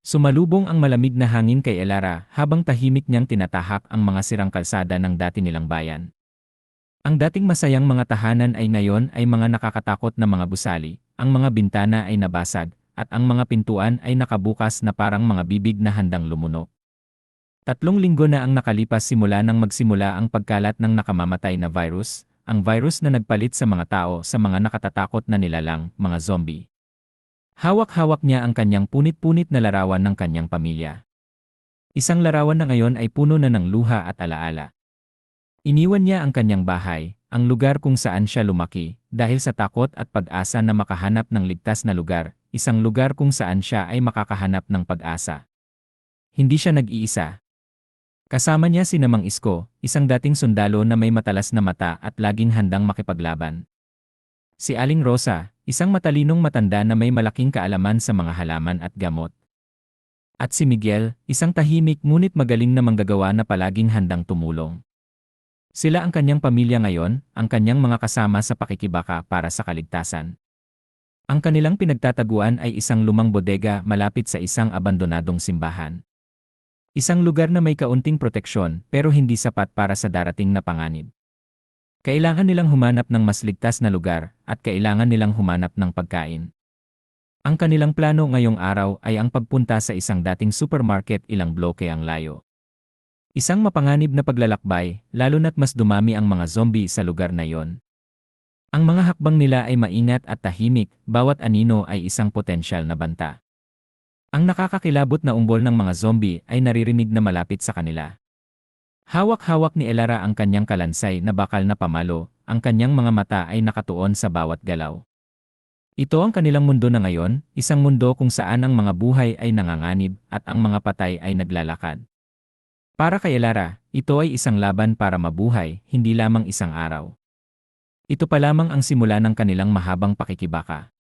Sumalubong ang malamig na hangin kay Elara habang tahimik niyang tinatahak ang mga sirang kalsada ng dati nilang bayan. Ang dating masayang mga tahanan ay ngayon ay mga nakakatakot na mga gusali, ang mga bintana ay nabasag, at ang mga pintuan ay nakabukas na parang mga bibig na handang lumunok. 3 linggo na ang nakalipas simula nang magsimula ang pagkalat ng nakamamatay na virus, ang virus na nagpalit sa mga tao sa mga nakatatakot na nilalang, mga zombie. Hawak-hawak niya ang kanyang punit-punit na larawan ng kanyang pamilya. Isang larawan na ngayon ay puno na ng luha at alaala. Iniwan niya ang kanyang bahay, ang lugar kung saan siya lumaki, dahil sa takot at pag-asa na makahanap ng ligtas na lugar, isang lugar kung saan siya ay makakahanap ng pag-asa. Hindi siya nag-iisa. Kasama niya si Namang Isko, isang dating sundalo na may matalas na mata at laging handang makipaglaban. Si Aling Rosa, isang matalinong matanda na may malaking kaalaman sa mga halaman at gamot. At si Miguel, isang tahimik ngunit magaling na manggagawa na palaging handang tumulong. Sila ang kanyang pamilya ngayon, ang kanyang mga kasama sa pakikibaka para sa kaligtasan. Ang kanilang pinagtataguan ay isang lumang bodega malapit sa isang abandonadong simbahan. Isang lugar na may kaunting proteksyon pero hindi sapat para sa darating na panganib. Kailangan nilang humanap ng mas ligtas na lugar at kailangan nilang humanap ng pagkain. Ang kanilang plano ngayong araw ay ang pagpunta sa isang dating supermarket ilang bloke ang layo. Isang mapanganib na paglalakbay, lalo na't mas dumami ang mga zombie sa lugar na yon. Ang mga hakbang nila ay maingat at tahimik, bawat anino ay isang potensyal na banta. Ang nakakakilabot na umbol ng mga zombie ay naririnig na malapit sa kanila. Hawak-hawak ni Elara ang kanyang kalansay na bakal na pamalo, ang kanyang mga mata ay nakatuon sa bawat galaw. Ito ang kanilang mundo na ngayon, isang mundo kung saan ang mga buhay ay nanganganib at ang mga patay ay naglalakad. Para kay Elara, ito ay isang laban para mabuhay, hindi lamang isang araw. Ito pa lamang ang simula ng kanilang mahabang pakikibaka.